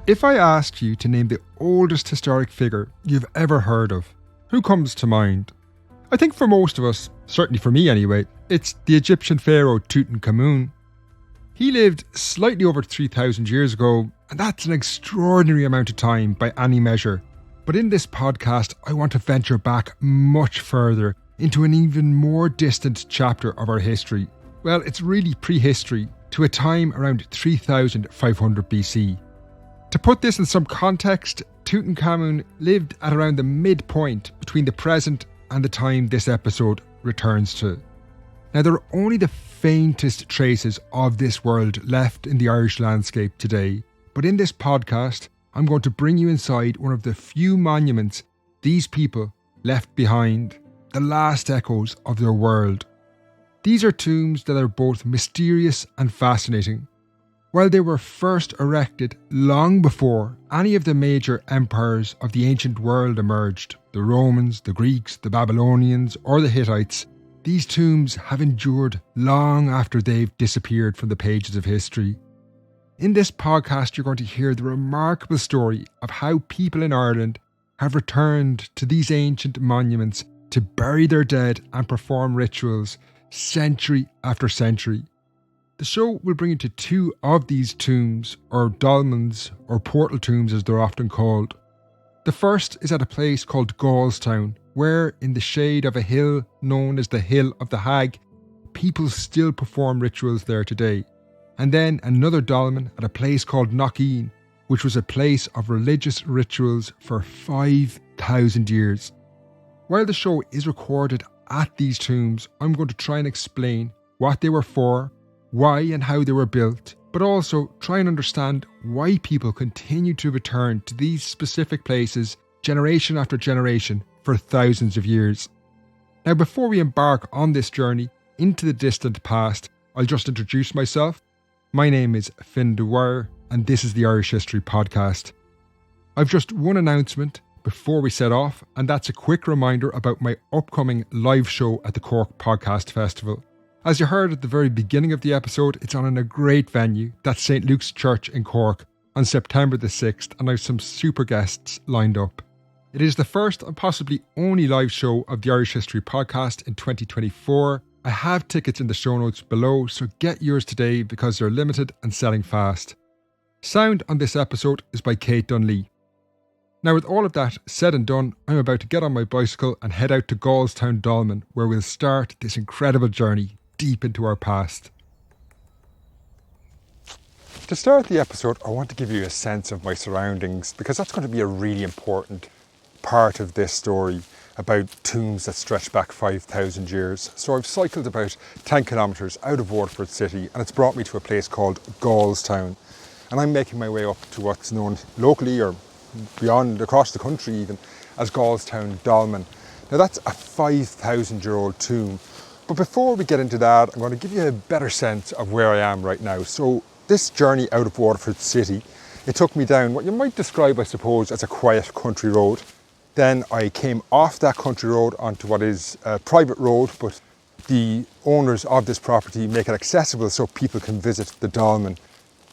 If I asked you to name the oldest historic figure you've ever heard of, who comes to mind? I think for most of us, certainly for me anyway, it's the Egyptian pharaoh Tutankhamun. He lived slightly over 3,000 years ago, and that's an extraordinary amount of time by any measure. But in this podcast, I want to venture back much further into an even more distant chapter of our history. Well, it's really prehistory, to a time around 3,500 BC. To put this in some context, Tutankhamun lived at around the midpoint between the present and the time this episode returns to. Now, there are only the faintest traces of this world left in the Irish landscape today, but in this podcast, I'm going to bring you inside one of the few monuments these people left behind, the last echoes of their world. These are tombs that are both mysterious and fascinating. While they were first erected long before any of the major empires of the ancient world emerged, the Romans, the Greeks, the Babylonians, or the Hittites, these tombs have endured long after they've disappeared from the pages of history. In this podcast, you're going to hear the remarkable story of how people in Ireland have returned to these ancient monuments to bury their dead and perform rituals century after century. The show will bring you to two of these tombs, or dolmens, or portal tombs as they're often called. The first is at a place called Gaultown, where, in the shade of a hill known as the Hill of the Hag, people still perform rituals there today. And then another dolmen at a place called Knockeen, which was a place of religious rituals for 5,000 years. While the show is recorded at these tombs, I'm going to try and explain what they were for, why and how they were built, but also try and understand why people continue to return to these specific places generation after generation for thousands of years. Now, before we embark on this journey into the distant past, I'll just introduce myself. My name is Finn Dwyer, and this is the Irish History Podcast. I've just one announcement before we set off, and that's a quick reminder about my upcoming live show at the Cork Podcast Festival. As you heard at the very beginning of the episode, it's on in a great venue, that's St Luke's Church in Cork, on September the 6th, and I've some super guests lined up. It is the first and possibly only live show of the Irish History Podcast in 2024. I have tickets in the show notes below, so get yours today because they're limited and selling fast. Sound on this episode is by Kate Dunley. Now, with all of that said and done, I'm about to get on my bicycle and head out to Gaultown Dolmen, where we'll start this incredible journey deep into our past. To start the episode, I want to give you a sense of my surroundings, because that's going to be a really important part of this story about tombs that stretch back 5,000 years. So I've cycled about 10 kilometres out of Waterford City, and it's brought me to a place called Gaultown. And I'm making my way up to what's known locally, or beyond, across the country even, as Gaultown Dolmen. Now, that's a 5,000-year-old tomb. But before we get into that, I'm going to give you a better sense of where I am right now. So this journey out of Waterford City, it took me down what you might describe, I suppose, as a quiet country road. Then I came off that country road onto what is a private road, but the owners of this property make it accessible so people can visit the dolmen.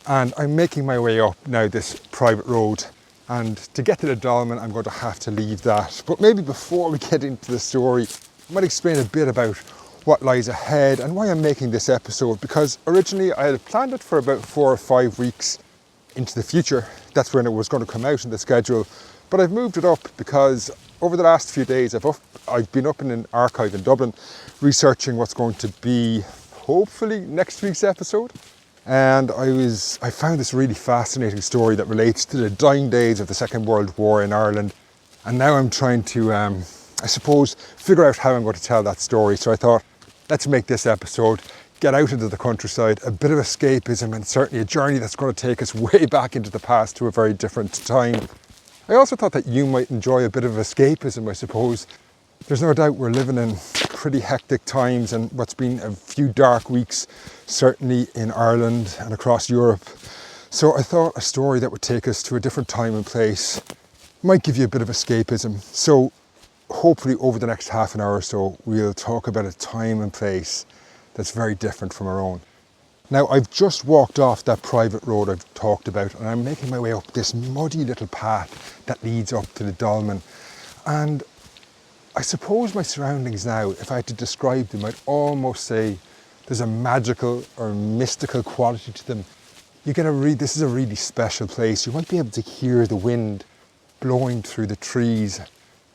And I'm making my way up now this private road. And to get to the dolmen, I'm going to have to leave that. But maybe before we get into the story, I might explain a bit about what lies ahead and why I'm making this episode, because originally I had planned it for about 4 or 5 weeks into the future. That's when it was going to come out in the schedule, but I've moved it up because over the last few days I've been up in an archive in Dublin researching what's going to be hopefully next week's episode, and I found this really fascinating story that relates to the dying days of the Second World War in Ireland, and now I'm trying to I suppose figure out how I'm going to tell that story. So I thought, let's make this episode, get out into the countryside, a bit of escapism, and certainly a journey that's going to take us way back into the past to a very different time. I also thought that you might enjoy a bit of escapism, I suppose. There's no doubt we're living in pretty hectic times and what's been a few dark weeks, certainly in Ireland and across Europe. So I thought a story that would take us to a different time and place might give you a bit of escapism. So hopefully over the next half an hour or so, we'll talk about a time and place that's very different from our own. Now, I've just walked off that private road I've talked about, and I'm making my way up this muddy little path that leads up to the dolmen. And I suppose my surroundings now, if I had to describe them, I'd almost say there's a magical or mystical quality to them. This is a really special place. You might be able to hear the wind blowing through the trees.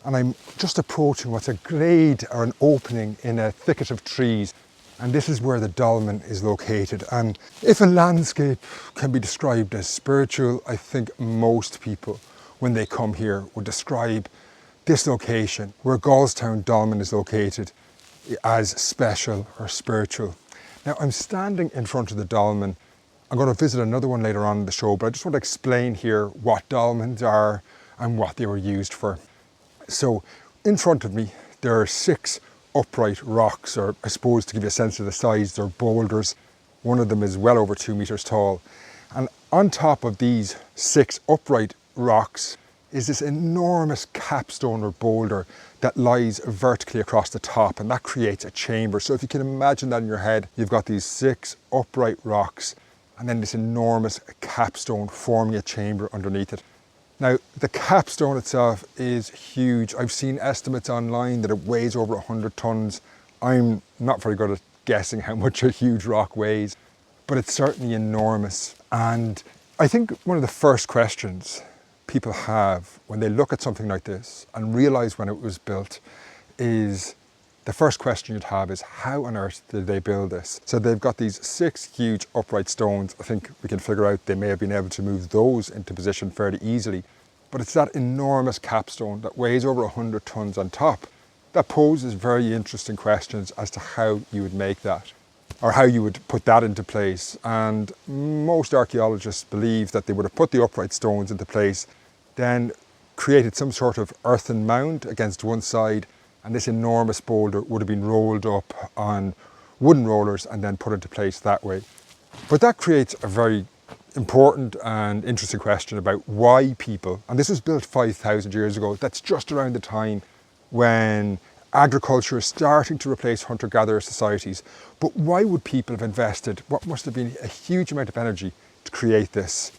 And I'm just approaching what's a glade or an opening in a thicket of trees. And this is where the dolmen is located. And if a landscape can be described as spiritual, I think most people, when they come here, would describe this location, where Gaultown dolmen is located, as special or spiritual. Now, I'm standing in front of the dolmen. I'm going to visit another one later on in the show, but I just want to explain here what dolmens are and what they were used for. So, in front of me, there are 6 upright rocks, or I suppose to give you a sense of the size, they're boulders. One of them is well over 2 meters tall. And on top of these 6 upright rocks is this enormous capstone or boulder that lies vertically across the top, and that creates a chamber. So if you can imagine that in your head, you've got these 6 upright rocks and then this enormous capstone forming a chamber underneath it. Now, the capstone itself is huge. I've seen estimates online that it weighs over 100 tons. I'm not very good at guessing how much a huge rock weighs, but it's certainly enormous. And I think one of the first questions people have when they look at something like this and realize when it was built is, the first question you'd have is, how on earth did they build this? So they've got these 6 huge upright stones. I think we can figure out they may have been able to move those into position fairly easily. But it's that enormous capstone that weighs over 100 tons on top that poses very interesting questions as to how you would make that, or how you would put that into place. And most archaeologists believe that they would have put the upright stones into place, then created some sort of earthen mound against one side, and this enormous boulder would have been rolled up on wooden rollers and then put into place that way. But that creates a very important and interesting question about why people, and this was built 5,000 years ago, that's just around the time when agriculture is starting to replace hunter-gatherer societies. But why would people have invested what must have been a huge amount of energy to create this?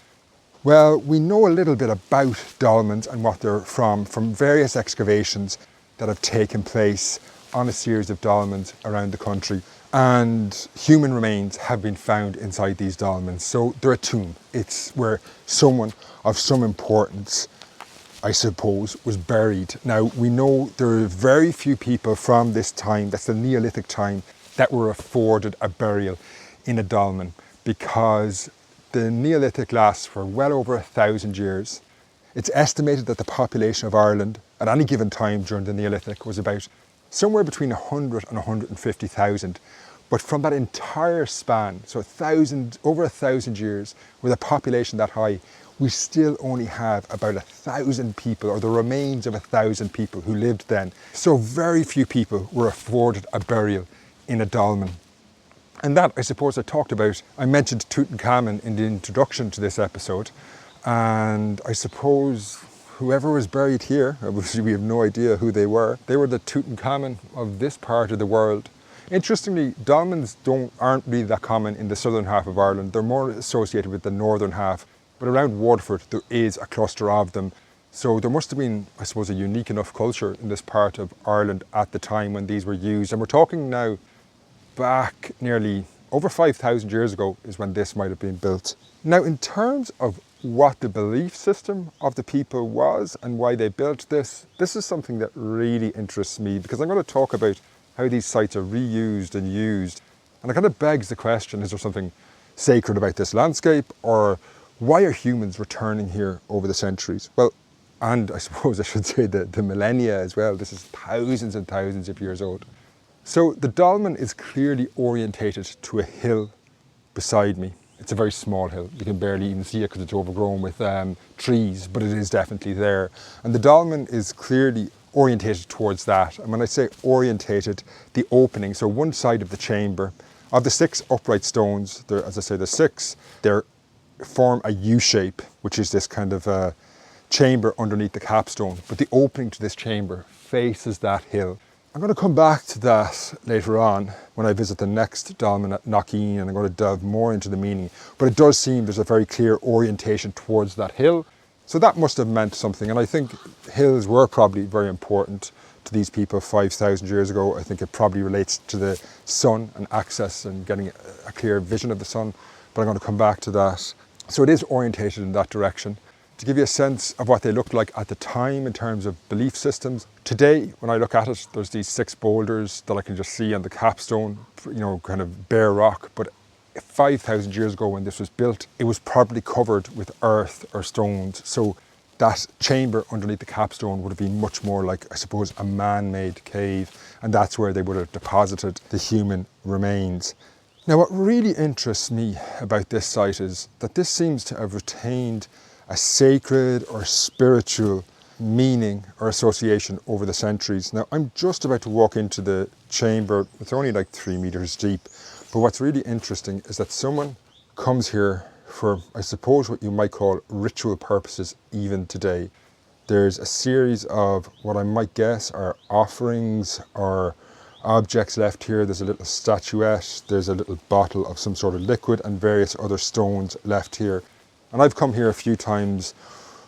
Well, we know a little bit about dolmens and what they're from various excavations that have taken place on a series of dolmens around the country. And human remains have been found inside these dolmens. So they're a tomb. It's where someone of some importance, I suppose, was buried. Now, we know there are very few people from this time, that's the Neolithic time, that were afforded a burial in a dolmen, because the Neolithic lasts for well over 1,000 years. It's estimated that the population of Ireland at any given time during the Neolithic was about somewhere between 100 and 150,000. But from that entire span, so over 1,000 years, with a population that high, we still only have about 1,000 people, or the remains of 1,000 people who lived then. So very few people were afforded a burial in a dolmen. And that, I suppose, I mentioned Tutankhamun in the introduction to this episode. And I suppose whoever was buried here, obviously we have no idea who they were the Tutankhamun of this part of the world. Interestingly, dolmens aren't really that common in the southern half of Ireland. They're more associated with the northern half. But around Waterford, there is a cluster of them. So there must have been, I suppose, a unique enough culture in this part of Ireland at the time when these were used. And we're talking now back nearly over 5,000 years ago is when this might have been built. Now, in terms of what the belief system of the people was and why they built this is something that really interests me, because I'm going to talk about how these sites are reused and used. And it kind of begs the question, is there something sacred about this landscape, or why are humans returning here over the centuries? Well, and I suppose I should say the millennia as well. This is thousands and thousands of years old. So the dolmen is clearly orientated to a hill beside me. It's a very small hill. You can barely even see it because it's overgrown with trees, but it is definitely there. And the dolmen is clearly orientated towards that. And when I say orientated, the opening, so one side of the chamber, of the 6 upright stones, as I say, the 6, they form a U shape, which is this kind of chamber underneath the capstone. But the opening to this chamber faces that hill. I'm going to come back to that later on when I visit the next dolmen at Knockeen, and I'm going to delve more into the meaning. But it does seem there's a very clear orientation towards that hill. So that must have meant something. And I think hills were probably very important to these people 5,000 years ago. I think it probably relates to the sun and access and getting a clear vision of the sun. But I'm going to come back to that. So it is orientated in that direction. To give you a sense of what they looked like at the time in terms of belief systems. Today, when I look at it, there's these 6 boulders that I can just see on the capstone, kind of bare rock. But 5,000 years ago when this was built, it was probably covered with earth or stones. So that chamber underneath the capstone would have been much more like, I suppose, a man-made cave. And that's where they would have deposited the human remains. Now, what really interests me about this site is that this seems to have retained a sacred or spiritual meaning or association over the centuries. Now, I'm just about to walk into the chamber. It's only like 3 meters deep. But what's really interesting is that someone comes here for, I suppose, what you might call ritual purposes even today. There's a series of what I might guess are offerings or objects left here. There's a little statuette, there's a little bottle of some sort of liquid and various other stones left here. And I've come here a few times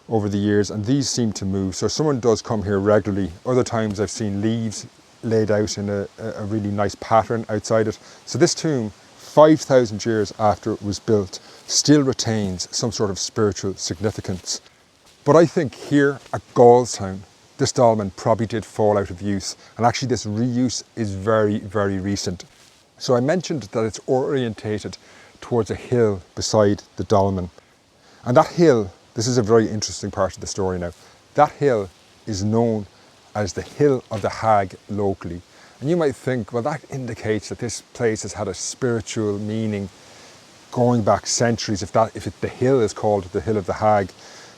over the years and these seem to move. So someone does come here regularly. Other times I've seen leaves laid out in a really nice pattern outside it. So this tomb, 5,000 years after it was built, still retains some sort of spiritual significance. But I think here at Gaultown, this dolmen probably did fall out of use. And actually this reuse is very, very recent. So I mentioned that it's orientated towards a hill beside the dolmen. And that hill, this is a very interesting part of the story now, that hill is known as the Hill of the Hag locally. And you might think, well, that indicates that this place has had a spiritual meaning going back centuries. If the hill is called the Hill of the Hag,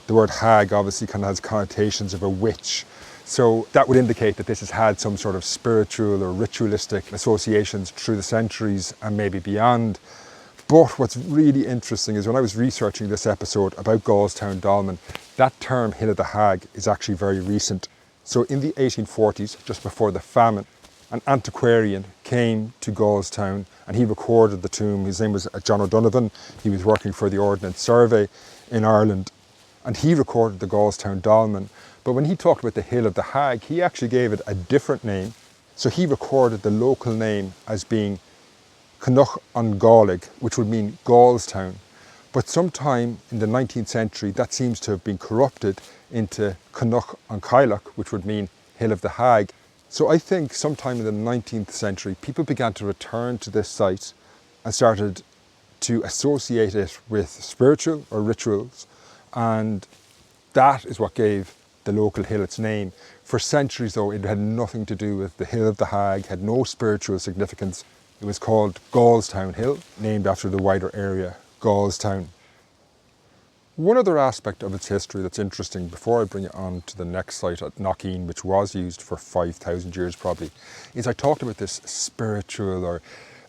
the word hag obviously kind of has connotations of a witch. So that would indicate that this has had some sort of spiritual or ritualistic associations through the centuries and maybe beyond. But what's really interesting is when I was researching this episode about Gaultown Dolmen, that term Hill of the Hag is actually very recent. So in the 1840s, just before the famine, an antiquarian came to Gaultown and he recorded the tomb. His name was John O'Donovan. He was working for the Ordnance Survey in Ireland and he recorded the Gaultown Dolmen. But when he talked about the Hill of the Hag, he actually gave it a different name. So he recorded the local name as being Knockeen, which would mean Gaultown. But sometime in the 19th century, that seems to have been corrupted into Knockeen, which would mean Hill of the Hag. So I think sometime in the 19th century, people began to return to this site and started to associate it with spiritual or rituals. And that is what gave the local hill its name. For centuries though, it had nothing to do with the Hill of the Hag, had no spiritual significance. It was called Gaultown Hill, named after the wider area, Gaultown. One other aspect of its history that's interesting, before I bring it on to the next site at Knockeen, which was used for 5,000 years probably, is I talked about this spiritual or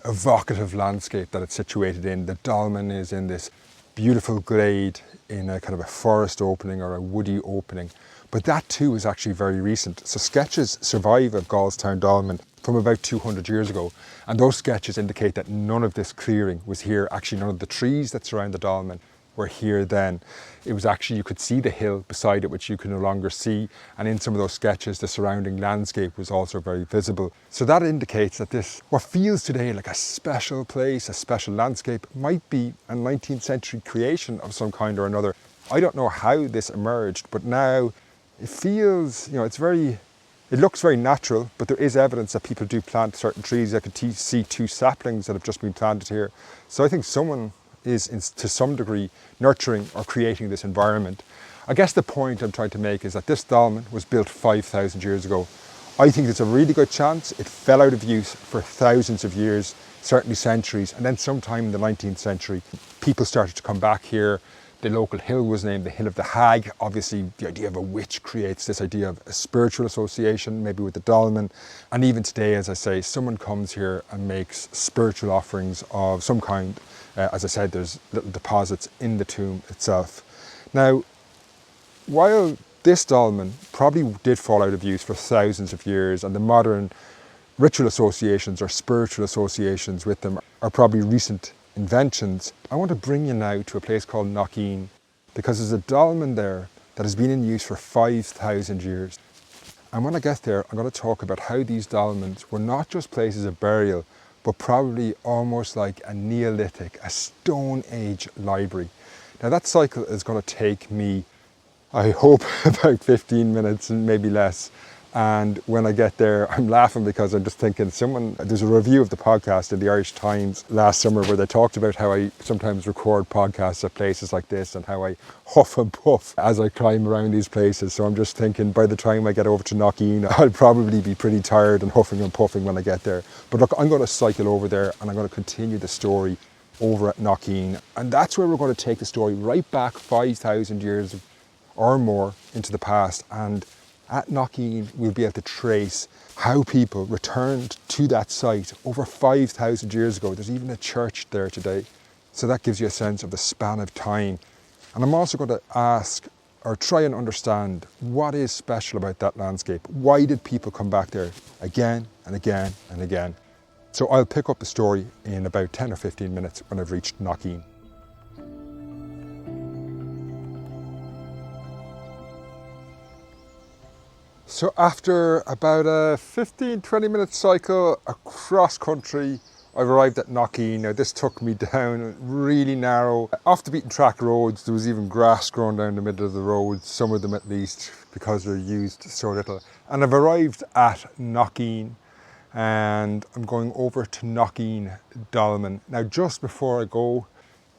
evocative landscape that it's situated in. The dolmen is in this beautiful glade in a kind of a forest opening or a woody opening. But that too is actually very recent. So sketches survive of Gaultown Dolmen from about 200 years ago. And those sketches indicate that none of this clearing was here. Actually, none of the trees that surround the dolmen were here then. It was actually, you could see the hill beside it, which you can no longer see. And in some of those sketches, the surrounding landscape was also very visible. So that indicates that this, what feels today like a special place, a special landscape, might be a 19th century creation of some kind or another. I don't know how this emerged, but now it feels, it looks very natural, but there is evidence that people do plant certain trees. I could see 2 saplings that have just been planted here. So I think someone is, to some degree, nurturing or creating this environment. I guess the point I'm trying to make is that this dolmen was built 5,000 years ago. I think there's a really good chance it fell out of use for thousands of years, certainly centuries, and then sometime in the 19th century, people started to come back here. The local hill was named the Hill of the Hag. Obviously, the idea of a witch creates this idea of a spiritual association, maybe with the dolmen. And even today, as I say, someone comes here and makes spiritual offerings of some kind. As I said, there's little deposits in the tomb itself. Now, while this dolmen probably did fall out of use for thousands of years, and the modern ritual associations or spiritual associations with them are probably recent inventions. I want to bring you now to a place called Knockeen, because there's a dolmen there that has been in use for 5,000 years. And when I get there, I'm going to talk about how these dolmens were not just places of burial, but probably almost like a Neolithic, a Stone Age library. Now that cycle is going to take me, I hope, about 15 minutes and maybe less. And when I get there, I'm laughing because I'm just thinking there's a review of the podcast in the Irish Times last summer where they talked about how I sometimes record podcasts at places like this and how I huff and puff as I climb around these places. So I'm just thinking by the time I get over to Knockeen, I'll probably be pretty tired and huffing and puffing when I get there. But look, I'm going to cycle over there and I'm going to continue the story over at Knockeen. And that's where we're going to take the story right back 5,000 years or more into the past. And at Knockeen, we'll be able to trace how people returned to that site over 5,000 years ago. There's even a church there today. So that gives you a sense of the span of time. And I'm also going to ask or try and understand what is special about that landscape. Why did people come back there again and again and again? So I'll pick up the story in about 10 or 15 minutes when I've reached Knockeen. So after about a 15-20 minute cycle across country, I've arrived at Knockeen. Now this took me down really narrow, off the beaten track roads. There was even grass growing down the middle of the road, some of them at least, because they're used so little. And I've arrived at Knockeen and I'm going over to Knockeen Dolmen. Now just before I go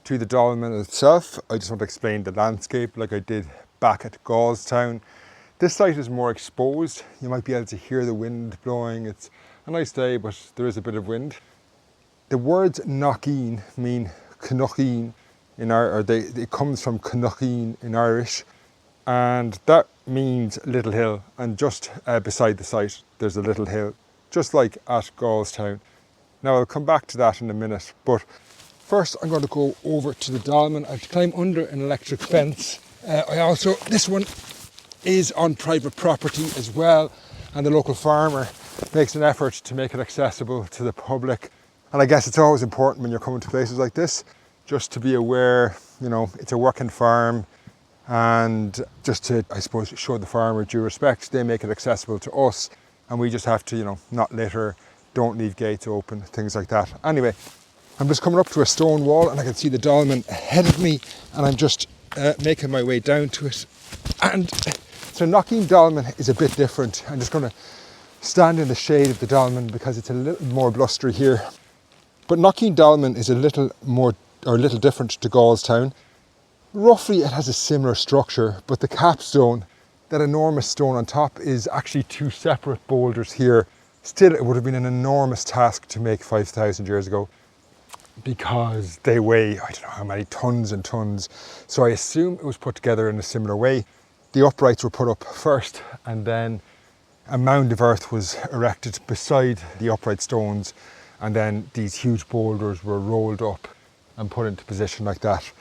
to the dolmen itself, I just want to explain the landscape like I did back at Gaultown. This site is more exposed. You might be able to hear the wind blowing. It's a nice day, but there is a bit of wind. The words Knockeen mean Knockeen it comes from Knockeen in Irish, and that means little hill. And just beside the site, there's a little hill, just like at Gaultown. Now I'll come back to that in a minute, but first I'm going to go over to the dolmen. I have to climb under an electric fence. This one is on private property as well, and the local farmer makes an effort to make it accessible to the public. And I guess it's always important when you're coming to places like this just to be aware, it's a working farm, and just to, I suppose, show the farmer due respect. They make it accessible to us, and we just have to, not litter, don't leave gates open, things like that. Anyway, I'm just coming up to a stone wall and I can see the dolmen ahead of me, and I'm just making my way down to it. And so Knockeen Dolmen is a bit different. I'm just going to stand in the shade of the dolmen because it's a little more blustery here. But Knockeen Dolmen is a little different to Gaultown. Roughly it has a similar structure, but the capstone, that enormous stone on top, is actually two separate boulders here. Still, it would have been an enormous task to make 5,000 years ago because they weigh, I don't know how many tons and tons. So I assume it was put together in a similar way. The uprights were put up first, and then a mound of earth was erected beside the upright stones, and then these huge boulders were rolled up and put into position like that.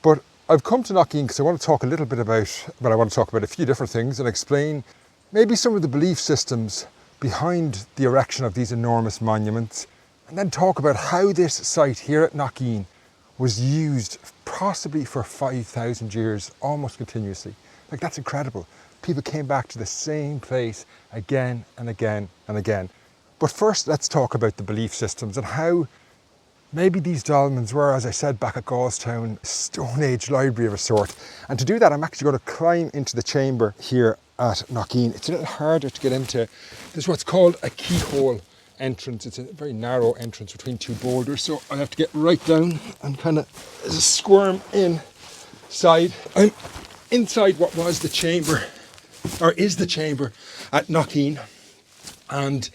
But I've come to Knockeen because I want to talk a little bit I want to talk about a few different things and explain maybe some of the belief systems behind the erection of these enormous monuments, and then talk about how this site here at Knockeen was used possibly for 5,000 years, almost continuously. Like, that's incredible. People came back to the same place again and again and again. But first, let's talk about the belief systems and how maybe these dolmens were, as I said, back at Gaultown, Stone Age library of a sort. And to do that, I'm actually going to climb into the chamber here at Knockeen. It's a little harder to get into. There's what's called a keyhole entrance. It's a very narrow entrance between two boulders. So I have to get right down and kind of squirm inside. I'm inside what was the chamber, or is the chamber at Knockeen. And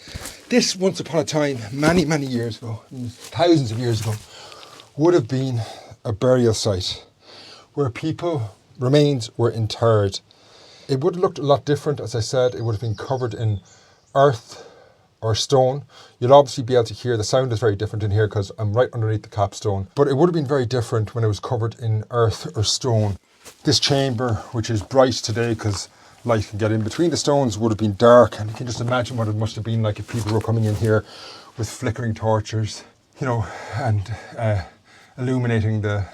this, once upon a time, many, many years ago, thousands of years ago, would have been a burial site where people remains were interred. It would have looked a lot different, as I said. It would have been covered in earth or stone. You'll obviously be able to hear the sound is very different in here because I'm right underneath the capstone. But it would have been very different when it was covered in earth or stone. This chamber, which is bright today because light can get in. Between the stones would have been dark, and you can just imagine what it must have been like if people were coming in here with flickering torches, and illuminating the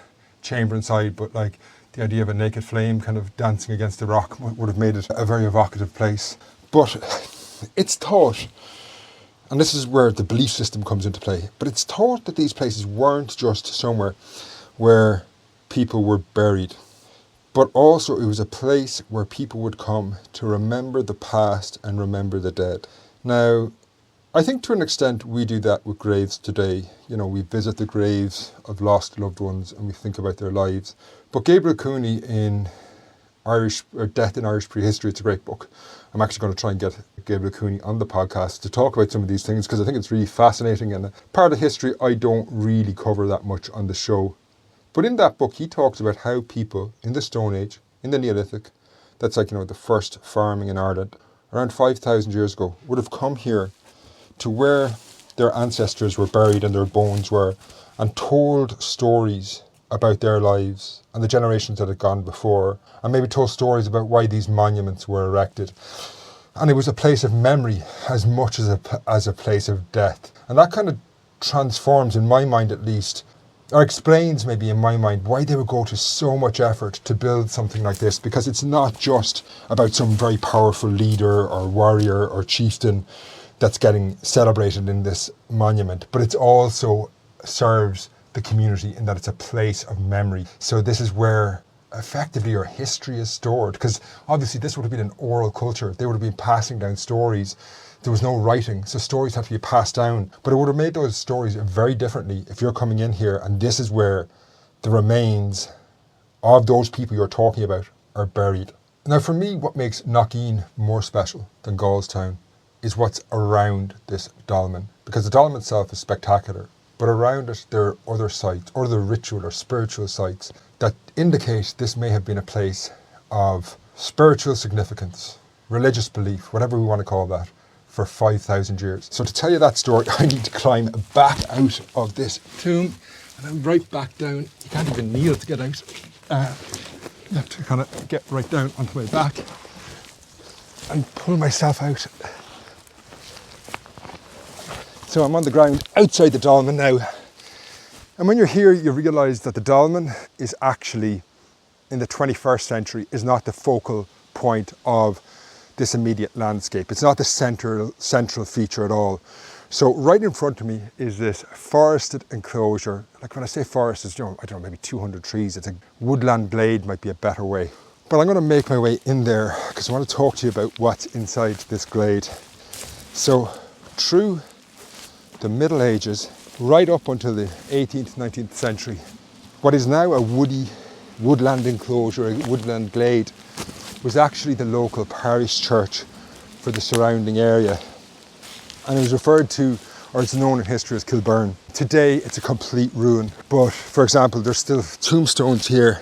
chamber inside. But like the idea of a naked flame kind of dancing against the rock would have made it a very evocative place. But it's thought, and this is where the belief system comes into play, but it's thought that these places weren't just somewhere where people were buried, but also it was a place where people would come to remember the past and remember the dead. Now, I think to an extent we do that with graves today. We visit the graves of lost loved ones and we think about their lives. But Gabriel Cooney in Death in Irish Prehistory, it's a great book. I'm actually going to try and get Gabriel Cooney on the podcast to talk about some of these things because I think it's really fascinating and a part of history I don't really cover that much on the show. But in that book, he talks about how people in the Stone Age, in the Neolithic, that's like, the first farming in Ireland, around 5,000 years ago, would have come here to where their ancestors were buried and their bones were, and told stories about their lives and the generations that had gone before, and maybe told stories about why these monuments were erected. And it was a place of memory as much as a place of death. And that kind of transforms, in my mind at least, or explains maybe in my mind why they would go to so much effort to build something like this, because it's not just about some very powerful leader or warrior or chieftain that's getting celebrated in this monument, but it also serves the community in that it's a place of memory. So this is where effectively your history is stored, because obviously this would have been an oral culture. They would have been passing down stories. There was no writing, so stories had to be passed down. But it would have made those stories very differently if you're coming in here and this is where the remains of those people you're talking about are buried. Now for me, what makes Knockeen more special than Gaultown is what's around this dolmen, because the dolmen itself is spectacular, but around it there are other sites, other ritual or spiritual sites that indicate this may have been a place of spiritual significance, religious belief, whatever we want to call that, for 5,000 years. So to tell you that story, I need to climb back out of this tomb and then right back down. You can't even kneel to get out. You have to kind of get right down onto my back and pull myself out. So I'm on the ground outside the dolmen now. And when you're here, you realise that the dolmen is actually, in the 21st century, is not the focal point of this immediate landscape. It's not the central feature at all. So right in front of me is this forested enclosure. Like when I say forest, it's, I don't know, maybe 200 trees. It's a woodland glade might be a better way. But I'm going to make my way in there because I want to talk to you about what's inside this glade. So through the Middle Ages, right up until the 18th, 19th century, what is now a woodland enclosure, a woodland glade, was actually the local parish church for the surrounding area. And it was referred to, or it's known in history as Kilburn. Today, it's a complete ruin. But for example, there's still tombstones here.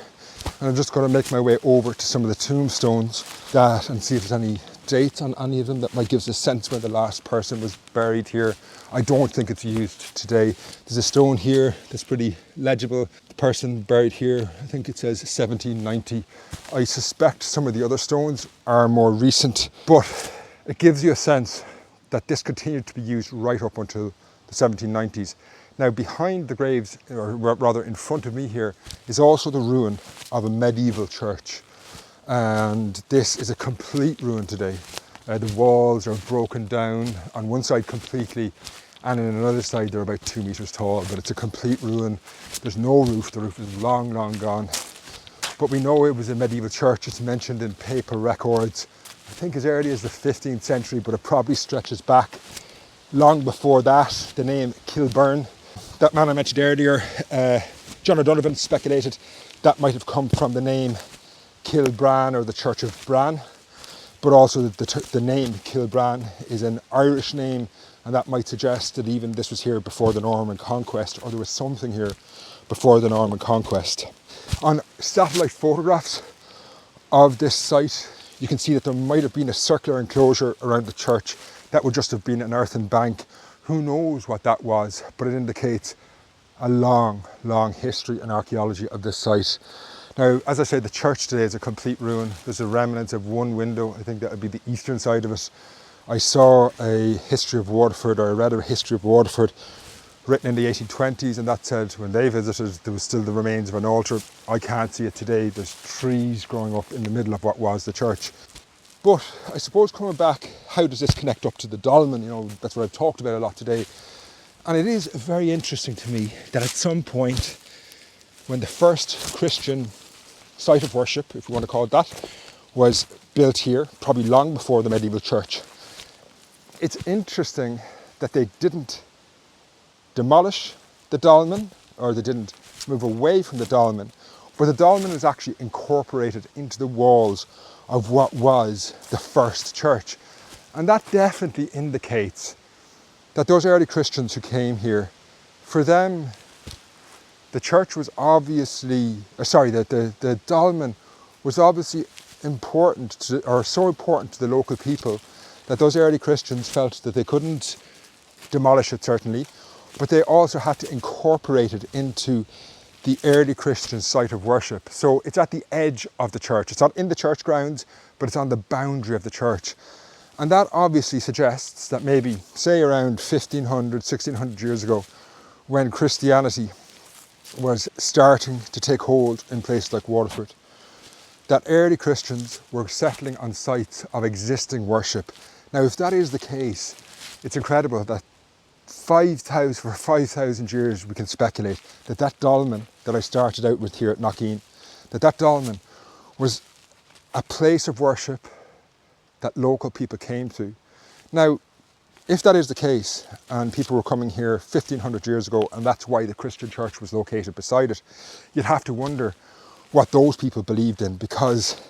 And I'm just going to make my way over to some of the tombstones and see if there's any dates on any of them that might give us a sense where the last person was buried here. I don't think it's used today. There's a stone here that's pretty legible. The person buried here, I think it says 1790. I suspect some of the other stones are more recent, but it gives you a sense that this continued to be used right up until the 1790s. Now behind the graves, or rather in front of me here, is also the ruin of a medieval church. And this is a complete ruin today. The walls are broken down on one side completely, and on another side they're about 2 meters tall, but it's a complete ruin. There's no roof, the roof is long, long gone. But we know it was a medieval church. It's mentioned in paper records, I think as early as the 15th century, but it probably stretches back long before that. The name Kilburn, that man I mentioned earlier, John O'Donovan speculated that might have come from the name Kilbran, or the Church of Bran, but also the name Kilbran is an Irish name, and that might suggest that even this was here before the Norman Conquest, or there was something here before the Norman Conquest. On satellite photographs of this site, you can see that there might have been a circular enclosure around the church. That would just have been an earthen bank. Who knows what that was, but it indicates a long, long history and archaeology of this site. Now, as I said, the church today is a complete ruin. There's a remnant of one window. I think that would be the eastern side of it. I saw a history of Waterford, or I read a history of Waterford written in the 1820s, and that said when they visited there was still the remains of an altar. I can't see it today. There's trees growing up in the middle of what was the church. But I suppose coming back, how does this connect up to the dolmen? You know, that's what I've talked about a lot today. And it is very interesting to me that at some point, when the first Christian site of worship, if we want to call it that, was built here, probably long before the medieval church, it's interesting that they didn't demolish the dolmen, or they didn't move away from the dolmen, but the dolmen is actually incorporated into the walls of what was the first church. And that definitely indicates that those early Christians who came here, for them, the church was obviously, the dolmen was obviously important to, or so important to the local people, that those early Christians felt that they couldn't demolish it, certainly, but they also had to incorporate it into the early Christian site of worship. So it's at the edge of the church. It's not in the church grounds, but it's on the boundary of the church. And that obviously suggests that maybe, say around 1500, 1600 years ago, when Christianity was starting to take hold in places like Waterford, that early Christians were settling on sites of existing worship. Now, if that is the case, it's incredible that for 5,000 years we can speculate that dolmen that I started out with here at Knockeen, that dolmen was a place of worship that local people came to. Now, if that is the case, and people were coming here 1,500 years ago, and that's why the Christian church was located beside it, you'd have to wonder what those people believed in, because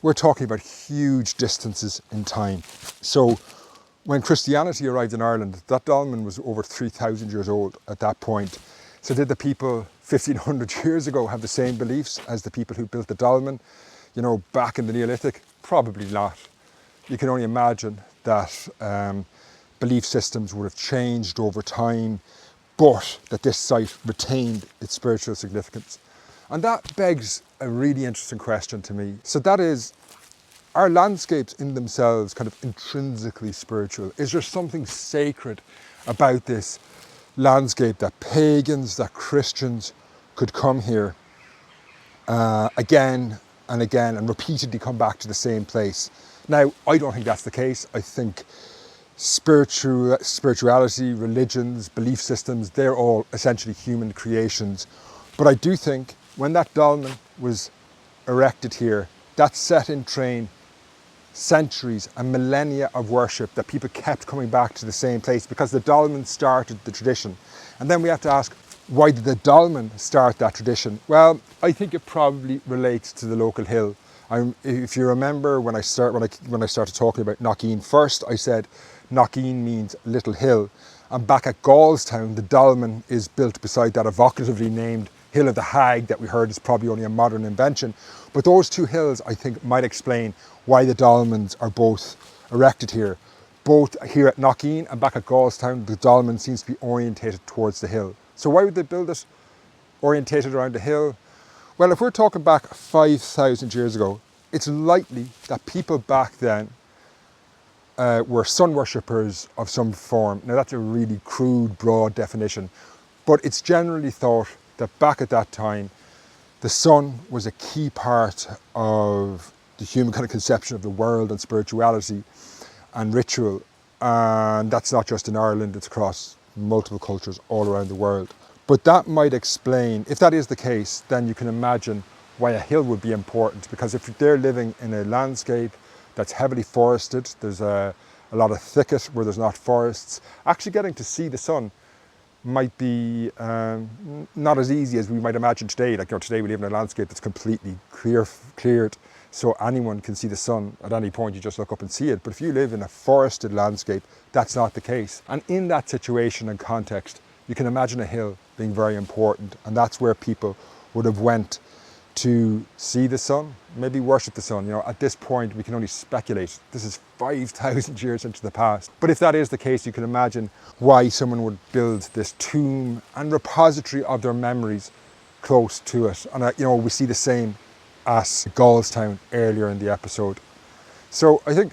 we're talking about huge distances in time. So when Christianity arrived in Ireland, that dolmen was over 3,000 years old at that point. So did the people 1,500 years ago have the same beliefs as the people who built the dolmen, you know, back in the Neolithic? Probably not. You can only imagine that belief systems would have changed over time, but that this site retained its spiritual significance. And that begs a really interesting question to me. So that is, are landscapes in themselves kind of intrinsically spiritual? Is there something sacred about this landscape that pagans, that Christians could come here again and again and repeatedly come back to the same place? Now, I don't think that's the case. I think spirituality, religions, belief systems, they're all essentially human creations. But I do think when that dolmen was erected here, that set in train centuries and millennia of worship, that people kept coming back to the same place because the dolmen started the tradition. And then we have to ask, why did the dolmen start that tradition? Well, I think it probably relates to the local hill. If you remember when I started talking about Knockeen first, I said Knockeen means little hill. And back at Gaultown, the dolmen is built beside that evocatively named Hill of the Hag that we heard is probably only a modern invention. But those two hills, I think, might explain why the dolmens are both erected here. Both here at Knockeen and back at Gaultown, the dolmen seems to be orientated towards the hill. So why would they build it orientated around the hill? Well, if we're talking back 5,000 years ago, it's likely that people back then were sun worshippers of some form. Now that's a really crude, broad definition, but it's generally thought that back at that time, the sun was a key part of the human kind of conception of the world and spirituality and ritual. And that's not just in Ireland, it's across multiple cultures all around the world. But that might explain, if that is the case, then you can imagine why a hill would be important, because if they're living in a landscape that's heavily forested, there's a lot of thicket where there's not forests, actually getting to see the sun might be not as easy as we might imagine today. Like, you know, today we live in a landscape that's completely cleared, so anyone can see the sun at any point. You just look up and see it. But if you live in a forested landscape, that's not the case. And in that situation and context, you can imagine a hill being very important, and that's where people would have went to see the sun, maybe worship the sun. You know, at this point we can only speculate. This is 5,000 years into the past. But if that is the case, you can imagine why someone would build this tomb and repository of their memories close to it. And we see the same at Gaultown earlier in the episode. So I think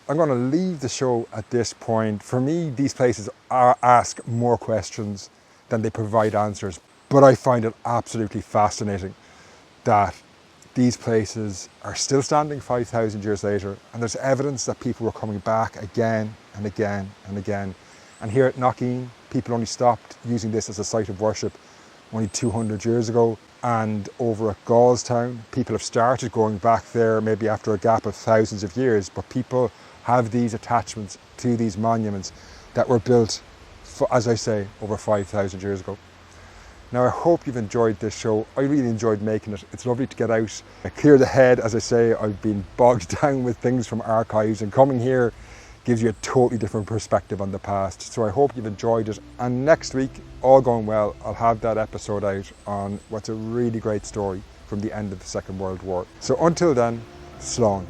I'm going to leave the show at this point. For me, these places ask more questions than they provide answers. But I find it absolutely fascinating that these places are still standing 5,000 years later, and there's evidence that people were coming back again and again and again. And here at Knockeen, people only stopped using this as a site of worship only 200 years ago. And over at Gaultown, people have started going back there maybe after a gap of thousands of years, but people have these attachments to these monuments that were built, as I say, over 5,000 years ago. Now, I hope you've enjoyed this show. I really enjoyed making it. It's lovely to get out, clear the head. As I say, I've been bogged down with things from archives, and coming here gives you a totally different perspective on the past. So I hope you've enjoyed it. And next week, all going well, I'll have that episode out on what's a really great story from the end of the Second World War. So until then, slán.